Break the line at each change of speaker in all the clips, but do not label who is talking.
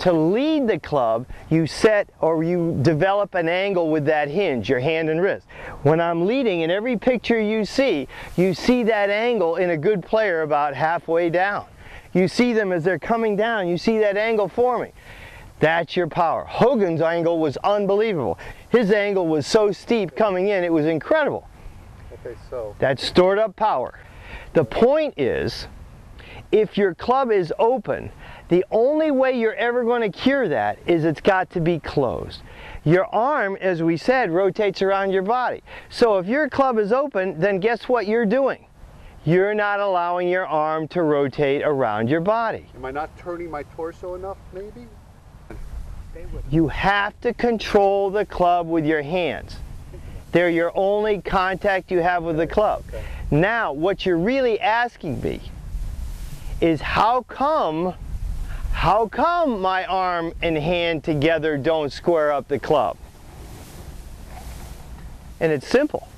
to lead the club, you set or you develop an angle with that hinge, your hand and wrist. When I'm leading, in every picture you see that angle in a good player about halfway down. You see them as they're coming down, you see that angle forming. That's your power. Hogan's angle was unbelievable. His angle was so steep coming in, it was incredible.
Okay, so
that's stored up power. The point is, if your club is open, the only way you're ever going to cure that is it's got to be closed. Your arm, as we said, rotates around your body. So if your club is open, then guess what you're doing? You're not allowing your arm to rotate around your body.
Am I not turning my torso enough, maybe?
You have to control the club with your hands. They're your only contact you have with the club.
Okay.
Now, what you're really asking me is how come my arm and hand together don't square up the club? And it's simple.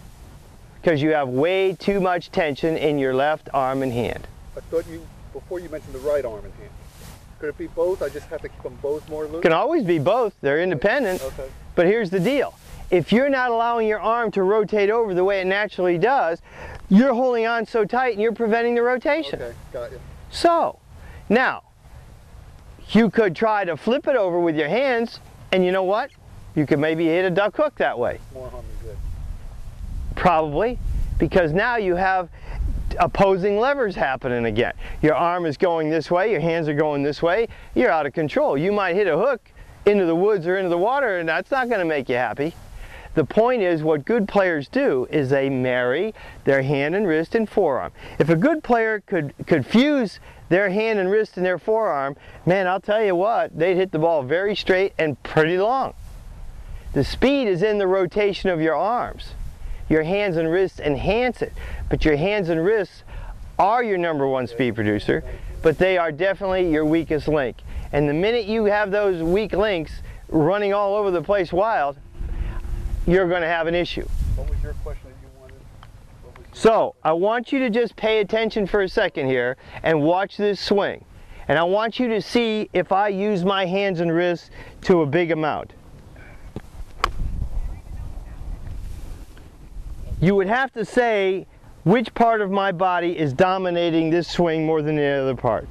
Because you have way too much tension in your left arm and hand.
I thought before you mentioned the right arm and hand. Could it be both? I just have to keep them both more loose?
It can always be both. They're independent.
Okay.
But here's the deal. If you're not allowing your arm to rotate over the way it naturally does, you're holding on so tight and you're preventing the rotation.
Okay, got you.
So, now, you could try to flip it over with your hands, and you know what? You could maybe hit a duck hook that way.
More harm than good.
Probably, because now you have opposing levers happening again. Your arm is going this way, your hands are going this way, you're out of control. You might hit a hook into the woods or into the water, and that's not going to make you happy. The point is, what good players do is they marry their hand and wrist and forearm. If a good player could fuse their hand and wrist and their forearm, man, I'll tell you what, they'd hit the ball very straight and pretty long. The speed is in the rotation of your arms. Your hands and wrists enhance it, but your hands and wrists are your #1 speed producer, but they are definitely your weakest link. And the minute you have those weak links running all over the place wild, you're going to have an issue.
What was your question that you wanted?
So, I want you to just pay attention for a second here and watch this swing. And I want you to see if I use my hands and wrists to a big amount. You would have to say which part of my body is dominating this swing more than the other part.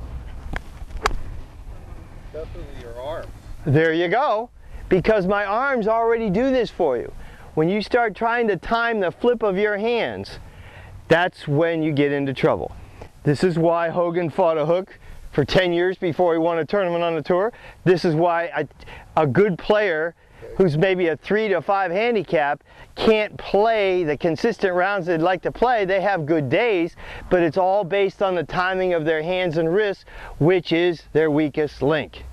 Definitely your arms.
There you go. Because my arms already do this for you. When you start trying to time the flip of your hands, that's when you get into trouble. This is why Hogan fought a hook for 10 years before he won a tournament on the tour. This is why a good player who's maybe a 3 to 5 handicap can't play the consistent rounds they'd like to play. They have good days, but it's all based on the timing of their hands and wrists, which is their weakest link.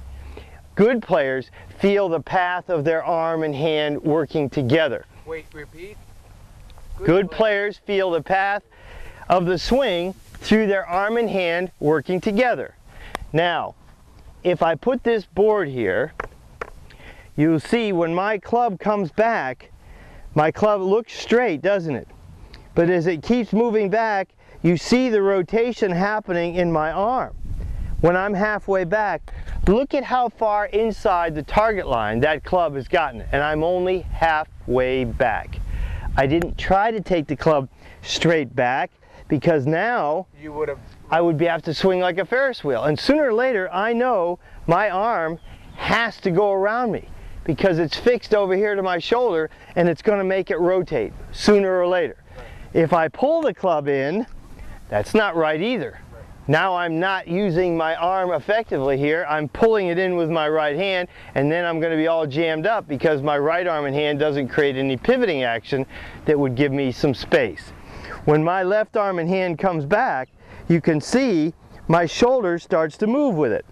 Good players feel the path of their arm and hand working together.
Wait, repeat.
Good players feel the path of the swing through their arm and hand working together. Now, if I put this board here, you'll see when my club comes back, my club looks straight, doesn't it? But as it keeps moving back, you see the rotation happening in my arm. When I'm halfway back, look at how far inside the target line that club has gotten, and I'm only halfway back. I didn't try to take the club straight back because now I would have to swing like a Ferris wheel. And sooner or later, I know my arm has to go around me because it's fixed over here to my shoulder and it's going to make it rotate sooner or later. If I pull the club in, that's not right either. Now I'm not using my arm effectively here. I'm pulling it in with my right hand, and then I'm going to be all jammed up because my right arm and hand doesn't create any pivoting action that would give me some space. When my left arm and hand comes back, you can see my shoulder starts to move with it.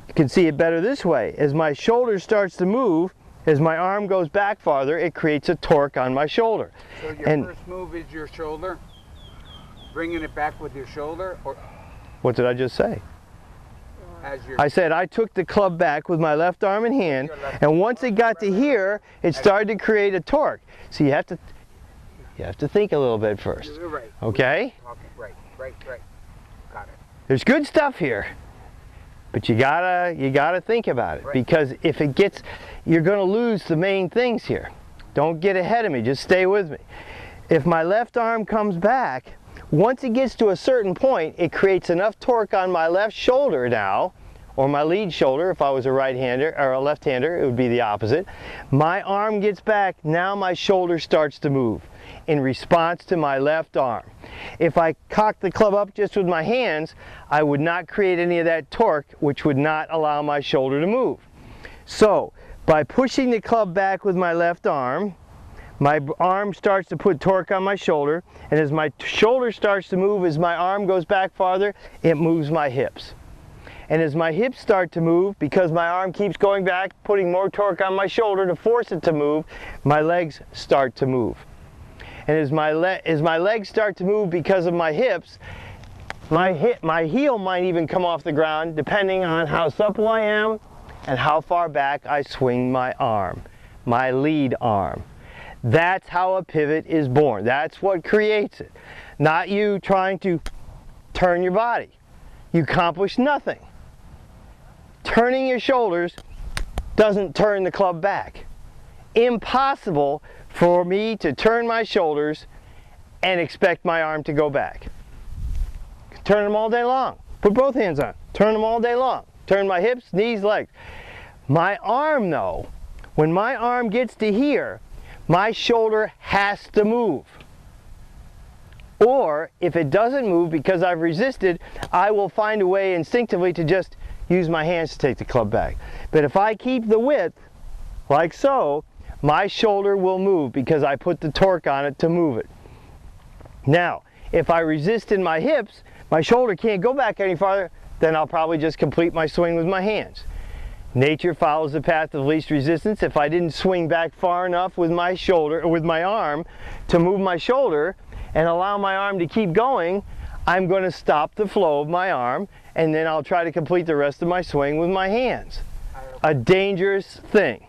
You can see it better this way. As my shoulder starts to move, as my arm goes back farther, it creates a torque on my shoulder.
So your first move is your shoulder? Bringing it back with your shoulder? Or
what did I just say? I said I took the club back with my left arm and hand, and once it got to here, it started to create a torque. So you have to think a little bit first.
Right.
Okay?
Right. Got it.
There's good stuff here. But you gotta think about it, because if it gets, you're gonna lose the main things here. Don't get ahead of me, just stay with me. If my left arm comes back, once it gets to a certain point, it creates enough torque on my left shoulder now, or my lead shoulder. If I was a right-hander or a left-hander, it would be the opposite. My arm gets back, now my shoulder starts to move in response to my left arm. If I cock the club up just with my hands, I would not create any of that torque, which would not allow my shoulder to move. So, by pushing the club back with my left arm, my arm starts to put torque on my shoulder, and as my shoulder starts to move, as my arm goes back farther, it moves my hips. And as my hips start to move, because my arm keeps going back, putting more torque on my shoulder to force it to move, my legs start to move. And as my legs start to move because of my hips, my heel might even come off the ground, depending on how supple I am and how far back I swing my arm, my lead arm. That's how a pivot is born. That's what creates it. Not you trying to turn your body. You accomplish nothing. Turning your shoulders doesn't turn the club back. Impossible for me to turn my shoulders and expect my arm to go back. Turn them all day long. Put both hands on. Turn them all day long. Turn my hips, knees, legs. My arm though, when my arm gets to here, my shoulder has to move. Or if it doesn't move because I've resisted, I will find a way instinctively to just use my hands to take the club back. But if I keep the width, like so, my shoulder will move because I put the torque on it to move it. Now, if I resist in my hips, my shoulder can't go back any farther, then I'll probably just complete my swing with my hands. Nature follows the path of least resistance. If I didn't swing back far enough with my shoulder, or with my arm, to move my shoulder and allow my arm to keep going, I'm going to stop the flow of my arm, and then I'll try to complete the rest of my swing with my hands. A dangerous thing.